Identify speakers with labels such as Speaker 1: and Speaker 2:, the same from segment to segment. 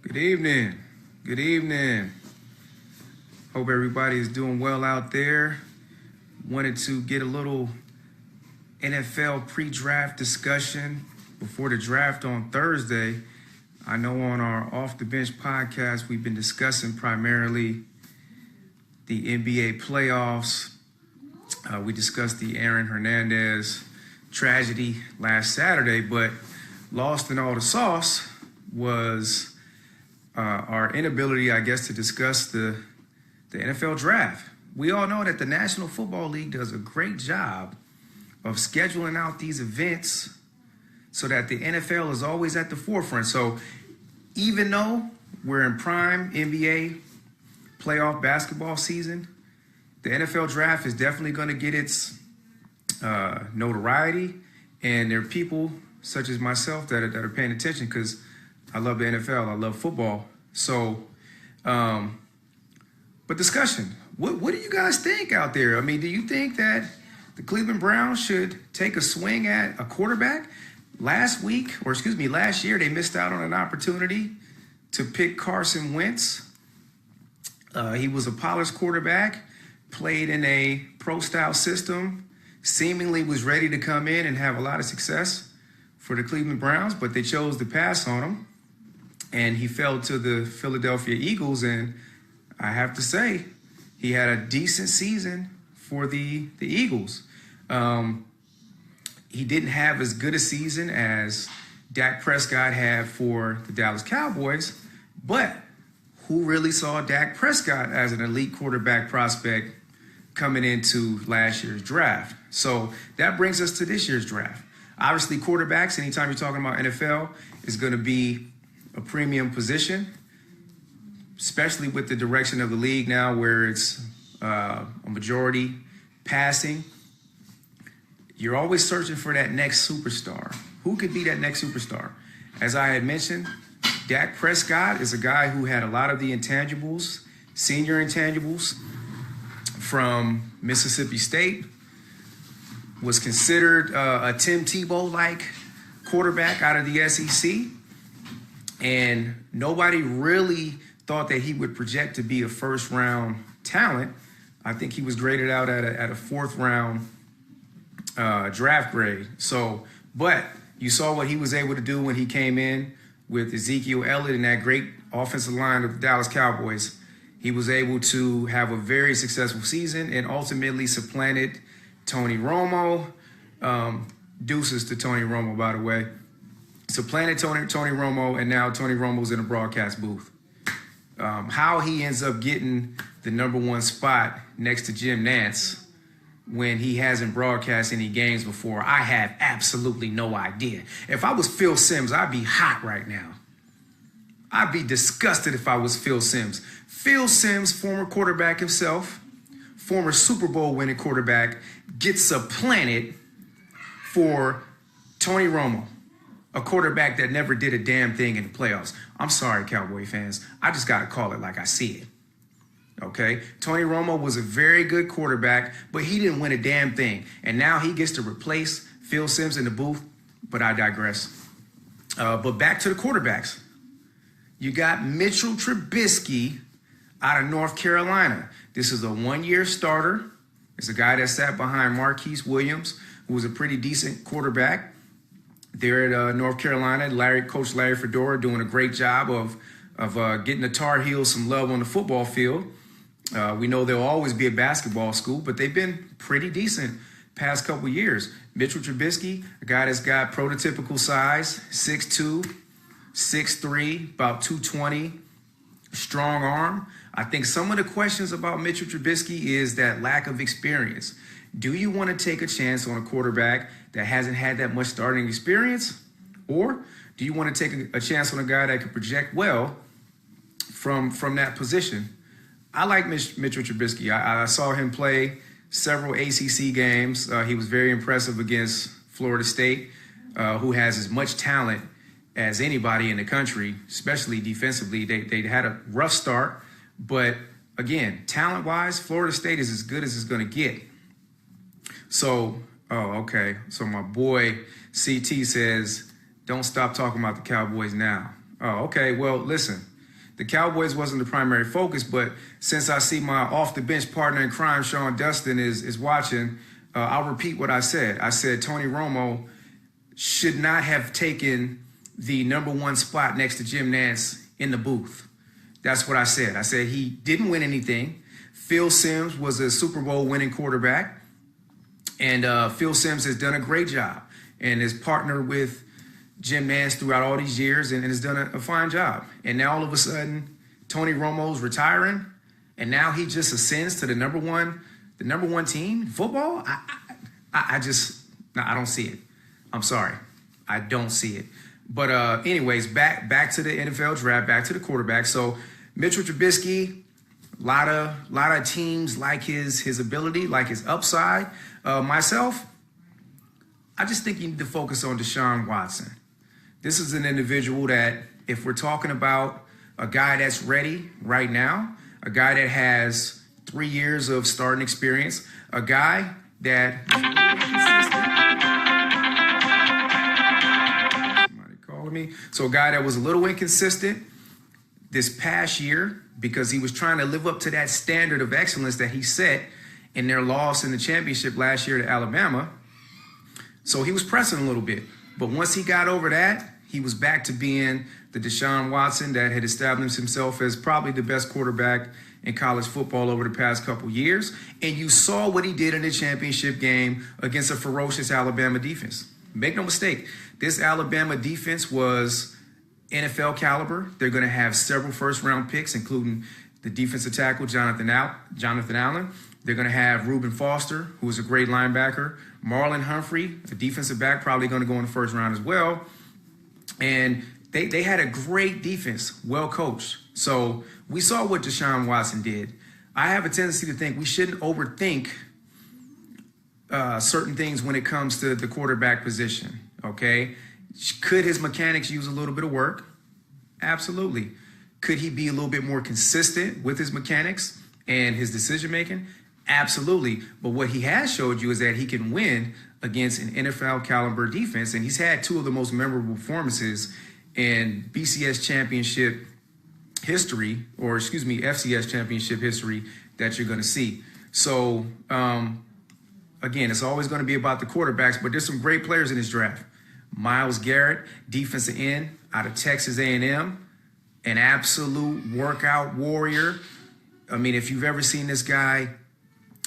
Speaker 1: Good evening. Good evening. Hope everybody is doing well out there. Wanted to get a little NFL pre-draft discussion before the draft on Thursday. I know on our Off the Bench podcast, we've been discussing primarily the NBA playoffs. We discussed the Aaron Hernandez tragedy last Saturday, but lost in all the sauce was our inability, I guess, to discuss the NFL draft. We all know that the National Football League does a great job of scheduling out these events so that the NFL is always at the forefront. So even though we're in prime NBA playoff basketball season, the NFL draft is definitely going to get its notoriety. And there are people such as myself that are paying attention because I love the NFL. I love football. So, but discussion. What do you guys think out there? I mean, do you think that the Cleveland Browns should take a swing at a quarterback? Last year, they missed out on an opportunity to pick Carson Wentz. He was a polished quarterback, played in a pro-style system, seemingly was ready to come in and have a lot of success for the Cleveland Browns, but they chose to pass on him. And he fell to the Philadelphia Eagles, and I have to say, he had a decent season for the Eagles. He didn't have as good a season as Dak Prescott had for the Dallas Cowboys, but who really saw Dak Prescott as an elite quarterback prospect coming into last year's draft? So that brings us to this year's draft. Obviously, quarterbacks, anytime you're talking about NFL, is going to be a premium position, especially with the direction of the league now where it's a majority passing. You're always searching for that next superstar. Who could be that next superstar? As I had mentioned, Dak Prescott is a guy who had a lot of the intangibles, senior intangibles from Mississippi State, was considered a Tim Tebow-like quarterback out of the SEC. And nobody really thought that he would project to be a first-round talent. I think he was graded out at a fourth-round draft grade. So, but you saw what he was able to do when he came in with Ezekiel Elliott and that great offensive line of the Dallas Cowboys. He was able to have a very successful season and ultimately supplanted Tony Romo. Deuces to Tony Romo, by the way. Supplanted Tony Romo, and now Tony Romo's in a broadcast booth. How he ends up getting the number one spot next to Jim Nantz when he hasn't broadcast any games before, I have absolutely no idea. If I was Phil Simms, I'd be hot right now. I'd be disgusted if I was Phil Simms. Phil Simms, former quarterback himself, former Super Bowl winning quarterback, gets supplanted for Tony Romo, a quarterback that never did a damn thing in the playoffs. I'm sorry, Cowboy fans. I just got to call it like I see it. Okay? Tony Romo was a very good quarterback, but he didn't win a damn thing. And now he gets to replace Phil Simms in the booth, but I digress. But back to the quarterbacks. You got Mitchell Trubisky out of North Carolina. This is a one-year starter. It's a guy that sat behind Marquise Williams, who was a pretty decent quarterback there at North Carolina. Coach Larry Fedora doing a great job of getting the Tar Heels some love on the football field. We know they'll always be a basketball school, but they've been pretty decent past couple years. Mitchell Trubisky, a guy that's got prototypical size, 6'2", 6'3", about 220, strong arm. I think some of the questions about Mitchell Trubisky is that lack of experience. Do you want to take a chance on a quarterback that hasn't had that much starting experience? Or do you want to take a chance on a guy that can project well from that position? I like Mitchell Trubisky. I saw him play several ACC games. He was very impressive against Florida State, who has as much talent as anybody in the country, especially defensively. They had a rough start, but again, talent-wise, Florida State is as good as it's going to get. So, okay. So my boy CT says, don't stop talking about the Cowboys now. Oh, okay. Well, listen, the Cowboys wasn't the primary focus, but since I see my off-the-bench partner in crime, Sean Dustin, is watching, I'll repeat what I said. I said Tony Romo should not have taken the number one spot next to Jim Nantz in the booth. That's what I said. I said he didn't win anything. Phil Simms was a Super Bowl winning quarterback, and Phil Simms has done a great job and has partnered with Jim Nantz throughout all these years and has done a fine job. And now all of a sudden, Tony Romo's retiring, and now he just ascends to the number one team in football. I don't see it. I'm sorry, I don't see it. But anyways, back to the NFL draft, back to the quarterback. So Mitchell Trubisky, a lot of teams like his ability, like his upside. Myself, I just think you need to focus on Deshaun Watson. This is an individual that, if we're talking about a guy that's ready right now, a guy that has 3 years of starting experience, a guy that somebody calling me. So a guy that was a little inconsistent this past year because he was trying to live up to that standard of excellence that he set in their loss in the championship last year to Alabama. So he was pressing a little bit. But once he got over that, he was back to being the Deshaun Watson that had established himself as probably the best quarterback in college football over the past couple years. And you saw what he did in the championship game against a ferocious Alabama defense. Make no mistake, this Alabama defense was NFL caliber. They're going to have several first-round picks, including the defensive tackle, Jonathan Allen. They're going to have Reuben Foster, who is a great linebacker. Marlon Humphrey, a defensive back, probably going to go in the first round as well. And they had a great defense, well coached. So we saw what Deshaun Watson did. I have a tendency to think we shouldn't overthink certain things when it comes to the quarterback position, okay? Could his mechanics use a little bit of work? Absolutely. Could he be a little bit more consistent with his mechanics and his decision-making? Absolutely. But what he has showed you is that he can win against an NFL caliber defense. And he's had two of the most memorable performances in BCS championship history, or excuse me, FCS championship history that you're going to see. So, again, it's always going to be about the quarterbacks, but there's some great players in this draft. Myles Garrett, defensive end out of Texas A&M, an absolute workout warrior. I mean, if you've ever seen this guy,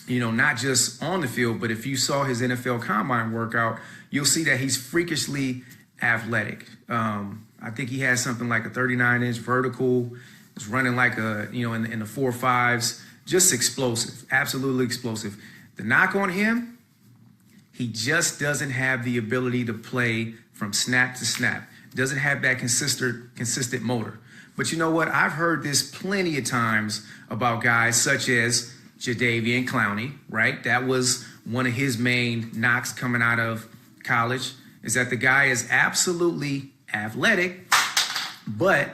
Speaker 1: not just on the field, but if you saw his NFL Combine workout, you'll see that he's freakishly athletic. I think he has something like a 39-inch vertical. He's running like in the 4.5s, just explosive, absolutely explosive. The knock on him, he just doesn't have the ability to play from snap to snap. Doesn't have that consistent motor. But you know what? I've heard this plenty of times about guys such as Jadeveon Clowney, right? That was one of his main knocks coming out of college, is that the guy is absolutely athletic, but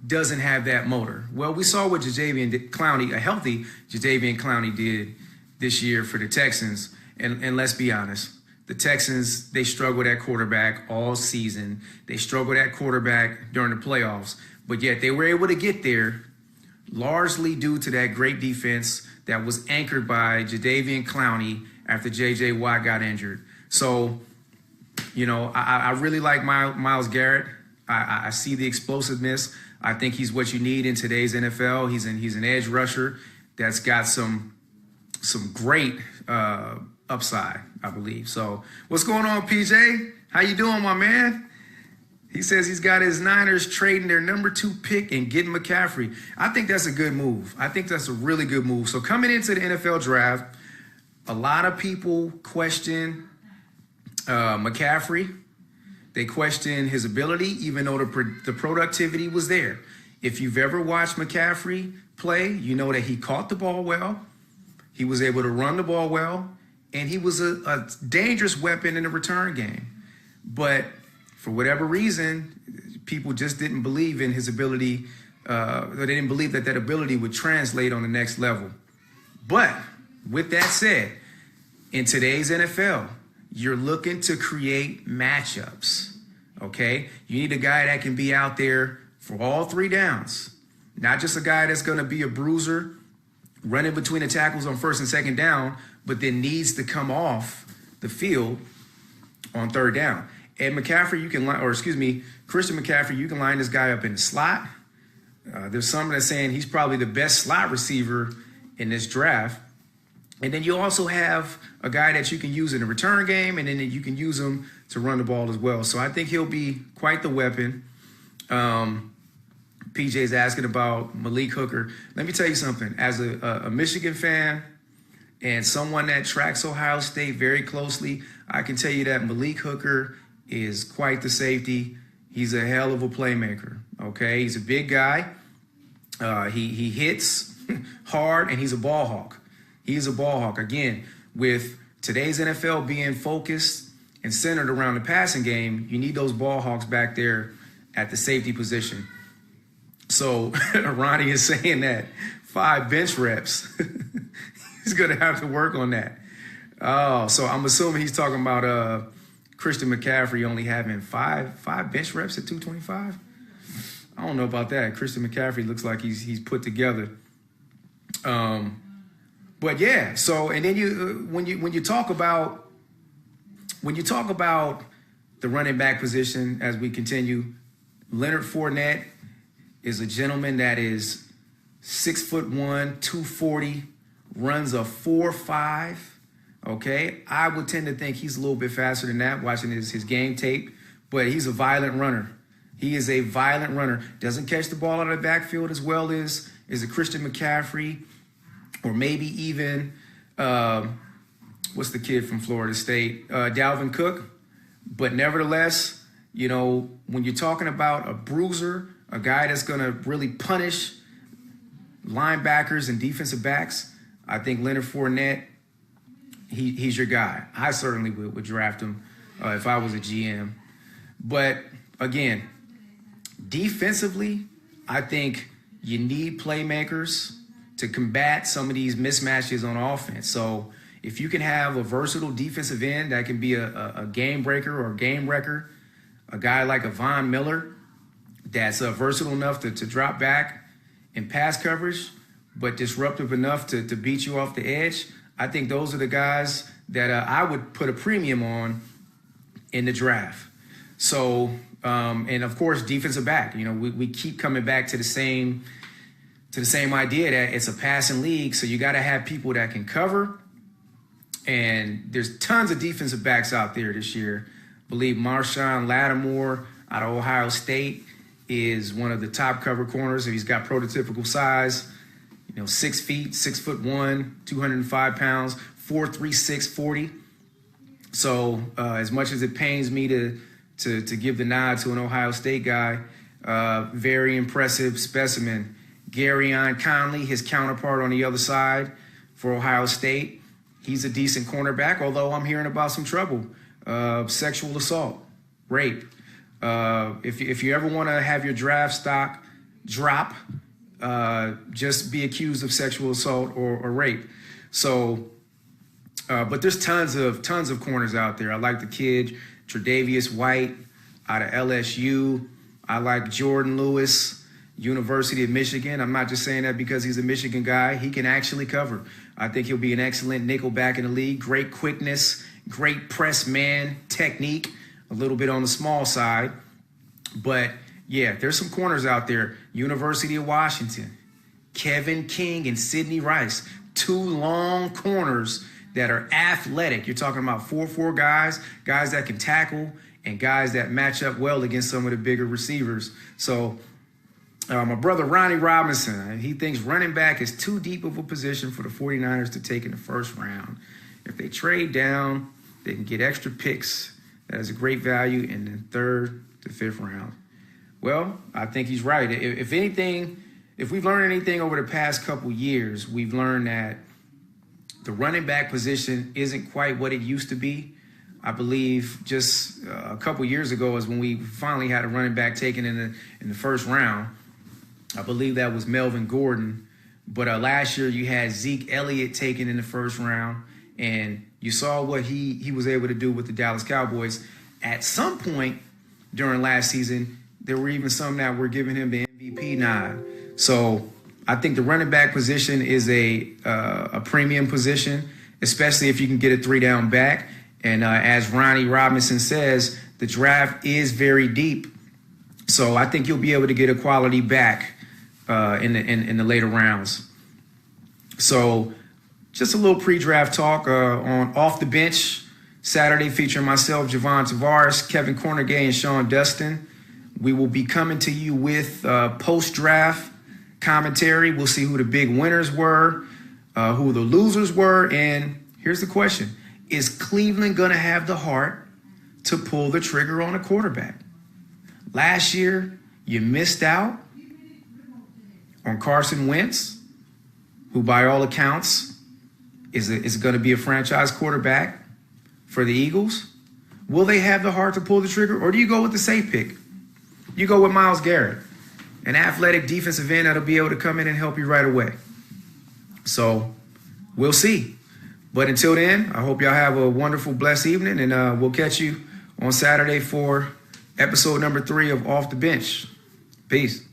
Speaker 1: doesn't have that motor. Well, we saw what Jadeveon Clowney, a healthy Jadeveon Clowney, did this year for the Texans. And let's be honest, the Texans, they struggled at quarterback all season. They struggled at quarterback during the playoffs, but yet they were able to get there largely due to that great defense that was anchored by Jadeveon Clowney after J.J. Watt got injured. So, I really like Myles Garrett. I see the explosiveness. I think he's what you need in today's NFL. He's an edge rusher that's got some great upside, I believe. So what's going on, PJ? How you doing, my man? He says he's got his Niners trading their number 2 pick and getting McCaffrey. I think that's a good move. I think that's a really good move. So coming into the NFL draft, a lot of people question McCaffrey. They question his ability, even though the productivity was there. If you've ever watched McCaffrey play, you know that he caught the ball well. He was able to run the ball well, and he was a dangerous weapon in the return game. But for whatever reason, people just didn't believe in his ability. They didn't believe that ability would translate on the next level. But with that said, in today's NFL, you're looking to create matchups, okay? You need a guy that can be out there for all 3 downs. Not just a guy that's going to be a bruiser, running between the tackles on first and second down, but then needs to come off the field on third down. And McCaffrey, Christian McCaffrey, you can line this guy up in the slot. There's some that's saying he's probably the best slot receiver in this draft. And then you also have a guy that you can use in the return game, and then you can use him to run the ball as well. So I think he'll be quite the weapon. PJ's asking about Malik Hooker. Let me tell you something. As a Michigan fan and someone that tracks Ohio State very closely, I can tell you that Malik Hooker is quite the safety. He's a hell of a playmaker, okay? He's a big guy. He hits hard, and he's a ball hawk. He's a ball hawk. Again, with today's NFL being focused and centered around the passing game, you need those ball hawks back there at the safety position. So Ronnie is saying that 5 bench reps. He's going to have to work on that. Oh, so I'm assuming he's talking about Christian McCaffrey only having five bench reps at 225. I don't know about that. Christian McCaffrey looks like he's put together. But yeah, so and then when you talk about the running back position as we continue, Leonard Fournette is a gentleman that is 6'1", 240, runs a 4.5. Okay, I would tend to think he's a little bit faster than that, watching his game tape, but he's a violent runner. He is a violent runner. Doesn't catch the ball out of the backfield as well as a Christian McCaffrey, or maybe even what's the kid from Florida State, Dalvin Cook. But nevertheless, you know, when you're talking about a bruiser, a guy that's going to really punish linebackers and defensive backs, I think Leonard Fournette, he's your guy. I certainly would draft him if I was a GM. But again, defensively, I think you need playmakers to combat some of these mismatches on offense. So if you can have a versatile defensive end that can be a game breaker or a game wrecker, a guy like a Von Miller that's versatile enough to drop back in pass coverage, but disruptive enough to beat you off the edge, I think those are the guys that I would put a premium on in the draft. So, and of course, defensive back. You know, we keep coming back to the same idea that it's a passing league, so you got to have people that can cover. And there's tons of defensive backs out there this year. I believe Marshawn Lattimore out of Ohio State is one of the top cover corners. He's got prototypical size, 6 feet, 6'1", 205 pounds, 4'3", 640. So as much as it pains me to give the nod to an Ohio State guy, very impressive specimen. Garyon Conley, his counterpart on the other side for Ohio State. He's a decent cornerback, although I'm hearing about some trouble, sexual assault, rape. If you ever want to have your draft stock drop, just be accused of sexual assault or rape. So, but there's tons of corners out there. I like the kid Tre'Davious White out of LSU. I like Jordan Lewis, University of Michigan. I'm not just saying that because he's a Michigan guy. He can actually cover. I think he'll be an excellent nickel back in the league. Great quickness, great press man technique, a little bit on the small side. But yeah, there's some corners out there. University of Washington, Kevin King and Sidney Rice, 2 long corners that are athletic. You're talking about 4'4" guys that can tackle, and guys that match up well against some of the bigger receivers. So my brother Ronnie Robinson, he thinks running back is too deep of a position for the 49ers to take in the first round. If they trade down, they can get extra picks. That is a great value in the 3rd to 5th round. Well, I think he's right. If anything, if we've learned anything over the past couple years, we've learned that the running back position isn't quite what it used to be. I believe just a couple years ago is when we finally had a running back taken in the first round. I believe that was Melvin Gordon. But last year you had Zeke Elliott taken in the first round, and you saw what he was able to do with the Dallas Cowboys. At some point during last season, there were even some that were giving him the MVP nod. So I think the running back position is a premium position, especially if you can get a 3-down back. And as Ronnie Robinson says, the draft is very deep. So I think you'll be able to get a quality back in the later rounds. So just a little pre-draft talk on Off the Bench Saturday, featuring myself, Javone, Tavares, Kevin Cornegay, and Sean Dustin. We will be coming to you with post-draft commentary. We'll see who the big winners were, who the losers were, and here's the question. Is Cleveland going to have the heart to pull the trigger on a quarterback? Last year, you missed out on Carson Wentz, who by all accounts is going to be a franchise quarterback for the Eagles. Will they have the heart to pull the trigger, or do you go with the safe pick? You go with Myles Garrett, an athletic defensive end that'll be able to come in and help you right away. So we'll see. But until then, I hope y'all have a wonderful, blessed evening, and we'll catch you on Saturday for episode number 3 of Off the Bench. Peace.